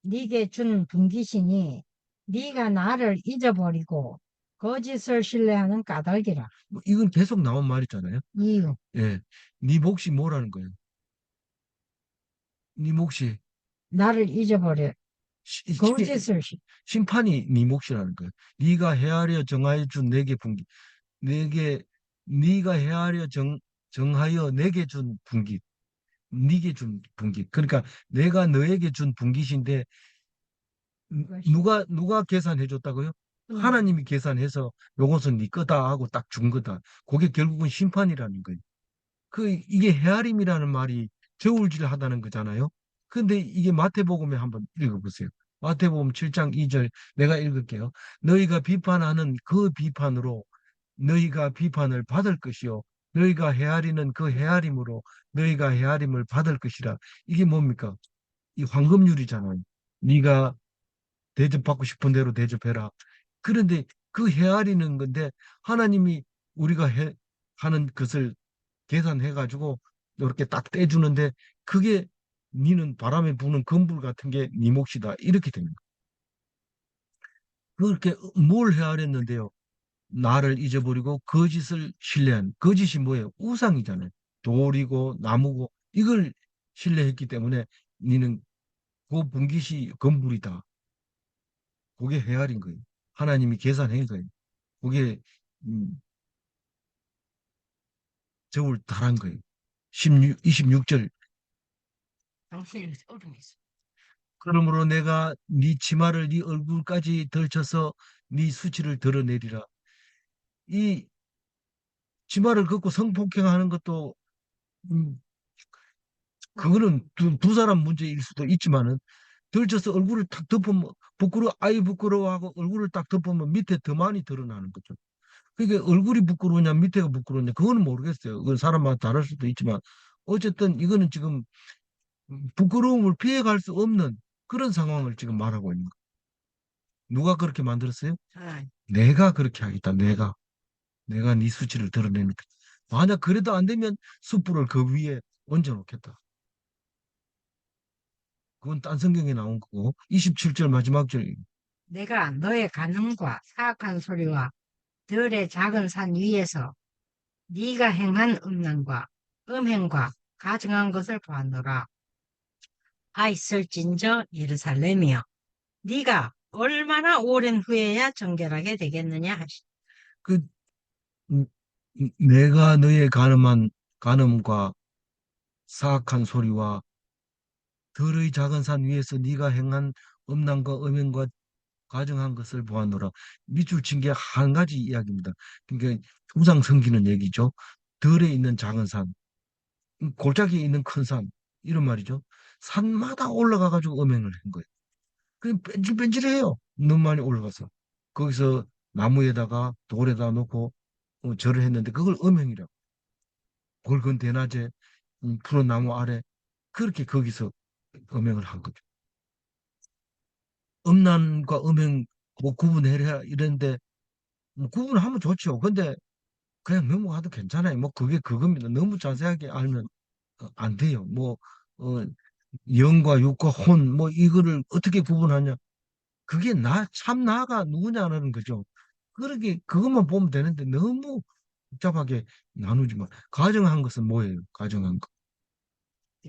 네게 준 분깃이니 네가 나를 잊어버리고 거짓을 신뢰하는 까닭이라. 뭐 이건 계속 나온 말이잖아요. 이유. 예. 네 몫이 뭐라는 거예요? 네 몫이 나를 잊어버려. 시- 시- 거짓을 심판이 네 몫이라는 거예요. 네가 헤아려 정하여 준 내게 분깃. 내게 네가 헤아려 정하여 내게 준 분깃. 네게 준 분깃. 그러니까 내가 너에게 준 분깃인데 누가 계산해 줬다고요? 하나님이 계산해서 요것은 네 거다 하고 딱 준 거다. 그게 결국은 심판이라는 거예요. 이게 헤아림이라는 말이 저울질 하다는 거잖아요. 근데 이게 마태복음에 한번 읽어보세요. 마태복음 7장 2절 내가 읽을게요. 너희가 비판하는 그 비판으로 너희가 비판을 받을 것이요. 너희가 헤아리는 그 헤아림으로 너희가 헤아림을 받을 것이라. 이게 뭡니까? 이 황금률이잖아요. 네가 대접받고 싶은 대로 대접해라. 그런데 그 헤아리는 건데 하나님이 우리가 하는 것을 계산해가지고 이렇게 딱 떼주는데 그게 니는 바람에 부는 금불 같은 게 네 몫이다. 이렇게 됩니다. 그렇게 뭘 헤아렸는데요. 나를 잊어버리고 거짓을 신뢰한 거짓이 뭐예요? 우상이잖아요. 돌이고 나무고 이걸 신뢰했기 때문에 니는 그 분깃이 금불이다. 그게 헤아린 거예요. 하나님이 계산한 거예요. 그게 음, 저울 달한 거예요. 26절 당신이 얼음이 있어. 그러므로 내가 네 치마를 네 얼굴까지 덜쳐서 네 수치를 드러내리라. 이 치마를 걷고 성폭행하는 것도 음, 그거는 두 사람 문제일 수도 있지만은 덜쳐서 얼굴을 탁 덮으면 아이 부끄러워하고 얼굴을 딱 덮으면 밑에 더 많이 드러나는 거죠. 그러니까 얼굴이 부끄러우냐 밑에가 부끄러우냐 그거는 모르겠어요. 그건 사람마다 다를 수도 있지만 어쨌든 이거는 지금 부끄러움을 피해갈 수 없는 그런 상황을 지금 말하고 있는 거예요. 누가 그렇게 만들었어요? 아, 내가 그렇게 하겠다. 내가 네 수치를 드러내니까. 만약 그래도 안 되면 숯불을 그 위에 얹어놓겠다. 그건 딴 성경에 나온 거고 27절 마지막 절 내가 너의 간음과 사악한 소리와 들의 작은 산 위에서 네가 행한 음란과 음행과 가증한 것을 보았노라. 있을진저 예루살렘이여, 네가 얼마나 오랜 후에야 정결하게 되겠느냐 하시. 그 음, 내가 너의 간음과 사악한 소리와 들의 작은 산 위에서 네가 행한 음란과 음행과 가증한 것을 보았노라. 밑줄 친 게 한 가지 이야기입니다. 그러니까 우상 섬기는 얘기죠. 들에 있는 작은 산, 골짜기에 있는 큰 산, 이런 말이죠. 산마다 올라가 가지고 음행을 한 거예요. 그 뺀질뺀질해요. 너무 많이 올라가서. 거기서 나무에다가 돌에다 놓고 절을 했는데 그걸 음행이라고. 굵은 대낮에 푸른 나무 아래 그렇게 거기서 음행을 한 거죠. 음란과 음행 뭐 구분해라 이랬는데 뭐 구분하면 좋죠. 근데 그냥 넘어가도 괜찮아요. 뭐 그게 그겁니다. 너무 자세하게 알면 안 돼요. 뭐 어, 영과 육과 혼 뭐 이거를 어떻게 구분하냐? 그게 참 나가 누구냐는 거죠. 그렇게 그것만 보면 되는데 너무 복잡하게 나누지 마. 가정한 것은 뭐예요? 가정한 것.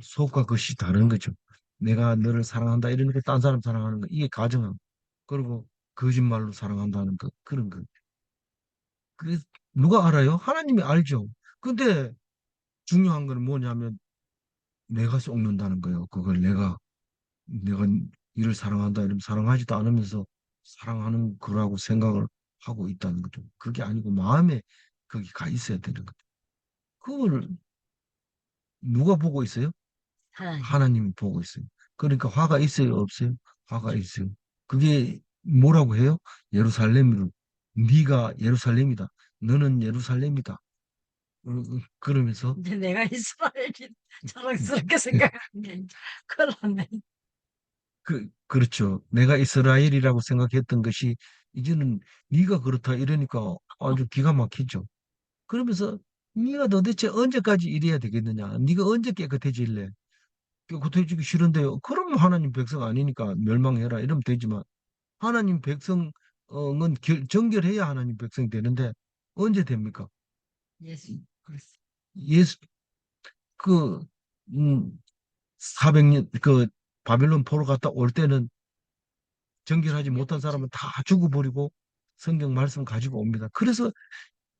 속과 겉이 다른 거죠. 내가 너를 사랑한다 이러니까 딴 사람 사랑하는 거 이게 가정한 거. 그리고 거짓말로 사랑한다는 거 그런 거. 그 누가 알아요? 하나님이 알죠. 근데 중요한 건 뭐냐면 내가 속는다는 거예요. 그걸 내가 이를 사랑한다 이러면 사랑하지도 않으면서 사랑하는 거라고 생각을 하고 있다는 거죠. 그게 아니고 마음에 거기 가 있어야 되는 거죠. 그걸 누가 보고 있어요? 하나님. 하나님이 보고 있어요. 그러니까 화가 있어요, 없어요? 화가 있어요. 그게 뭐라고 해요? 예루살렘으로 네가 예루살렘이다. 너는 예루살렘이다. 그러면서 근데 내가 이스라엘이 자랑스럽게 생각하는 큰일 났네. 그렇죠. 내가 이스라엘이라고 생각했던 것이 이제는 네가 그렇다 이러니까 아주 기가 막히죠. 그러면서 네가 도대체 언제까지 이래야 되겠느냐? 네가 언제 깨끗해질래? 깨끗해지기 싫은데요. 그럼 하나님 백성 아니니까 멸망해라 이러면 되지만 하나님 백성은 정결해야 하나님 백성이 되는데 언제 됩니까? 예수 그리스도. 예수 그 400년 그 바벨론 포로 갔다 올 때는 정결하지 못한 사람은 다 죽어버리고 성경 말씀 가지고 옵니다. 그래서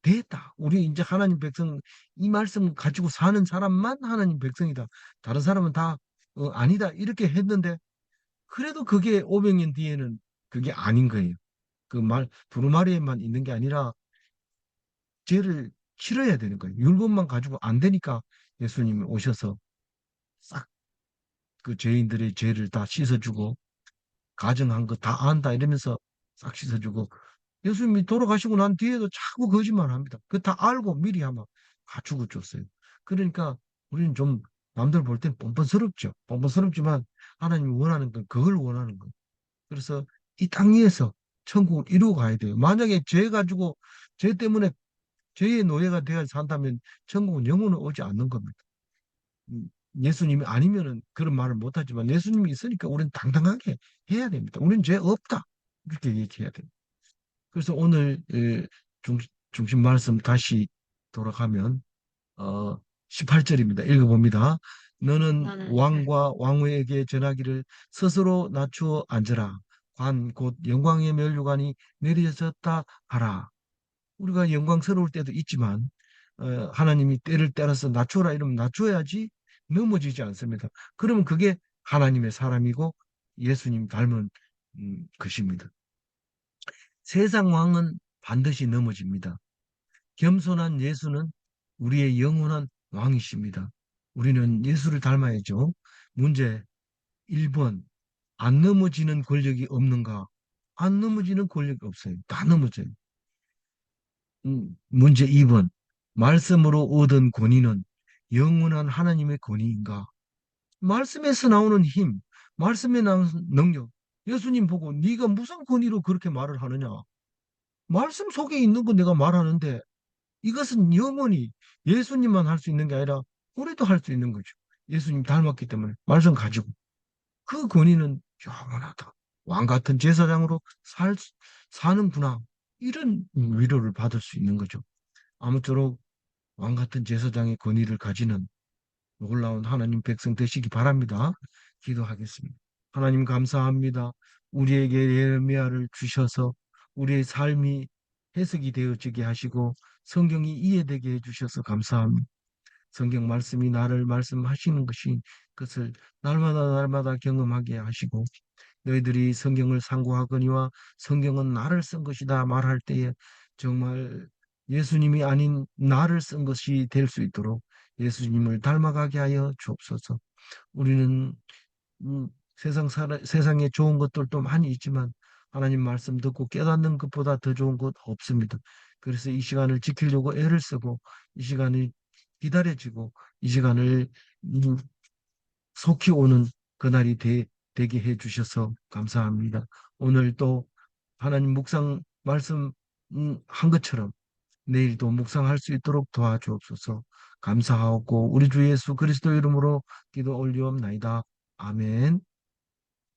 됐다. 우리 이제 하나님 백성 이 말씀 가지고 사는 사람만 하나님 백성이다. 다른 사람은 다 아니다. 이렇게 했는데 그래도 그게 500년 뒤에는 그게 아닌 거예요. 그 두루마리에만 있는 게 아니라 죄를 치러야 되는 거예요. 율법만 가지고 안 되니까 예수님이 오셔서 싹 그 죄인들의 죄를 다 씻어주고 가정한 거 다 안다 이러면서 싹 씻어주고 예수님이 돌아가시고 난 뒤에도 자꾸 거짓말합니다. 그 다 알고 미리 아마 다 죽어줬어요. 그러니까 우리는 좀 남들 볼 땐 뻔뻔스럽죠. 뻔뻔스럽지만 하나님이 원하는 건 그걸 원하는 거예요. 그래서 이 땅 위에서 천국을 이루고 가야 돼요. 만약에 죄 가지고 죄 때문에 죄의 노예가 되어 산다면 천국은 영원히 오지 않는 겁니다. 음, 예수님이 아니면은 그런 말을 못하지만 예수님이 있으니까 우리는 당당하게 해야 됩니다. 우리는 죄 없다. 이렇게 얘기해야 됩니다. 그래서 오늘 중심 말씀 다시 돌아가면 어, 18절입니다. 읽어봅니다. 너는 왕과 왕후에게 전하기를 스스로 낮추어 앉으라. 관 곧 영광의 면류관이 내려졌다 하라. 우리가 영광스러울 때도 있지만 하나님이 때를 따라서 낮춰라 이러면 낮춰야지 넘어지지 않습니다. 그러면 그게 하나님의 사람이고 예수님 닮은 것입니다. 세상 왕은 반드시 넘어집니다. 겸손한 예수는 우리의 영원한 왕이십니다. 우리는 예수를 닮아야죠. 문제 1번. 안 넘어지는 권력이 없는가? 안 넘어지는 권력이 없어요. 다 넘어져요. 문제 2번. 말씀으로 얻은 권위는 영원한 하나님의 권위인가? 말씀에서 나오는 힘, 말씀에 나오는 능력. 예수님 보고 네가 무슨 권위로 그렇게 말을 하느냐? 말씀 속에 있는 거 내가 말하는데 이것은 영원히 예수님만 할 수 있는 게 아니라 우리도 할 수 있는 거죠. 예수님 닮았기 때문에 말씀 가지고 그 권위는 영원하다. 왕 같은 제사장으로 사는구나. 이런 위로를 받을 수 있는 거죠. 아무쪼록 왕 같은 제사장의 권위를 가지는 놀라운 하나님 백성 되시기 바랍니다. 기도하겠습니다. 하나님 감사합니다. 우리에게 예레미야를 주셔서 우리의 삶이 해석이 되어지게 하시고 성경이 이해되게 해주셔서 감사합니다. 성경 말씀이 나를 말씀하시는 것이 그것을 날마다 경험하게 하시고 너희들이 성경을 상고하거니와 성경은 나를 쓴 것이다 말할 때에 정말 예수님이 아닌 나를 쓴 것이 될 수 있도록 예수님을 닮아가게 하여 주옵소서. 우리는 세상에 좋은 것들도 많이 있지만 하나님 말씀 듣고 깨닫는 것보다 더 좋은 것 없습니다. 그래서 이 시간을 지키려고 애를 쓰고 이 시간이 기다려지고 이 시간을 음, 속히 오는 그날이 되게 해 주셔서 감사합니다. 오늘 또 하나님 묵상 말씀 한 것처럼 내일도 묵상할 수 있도록 도와주옵소서. 감사하고 우리 주 예수 그리스도 이름으로 기도 올리옵나이다. 아멘.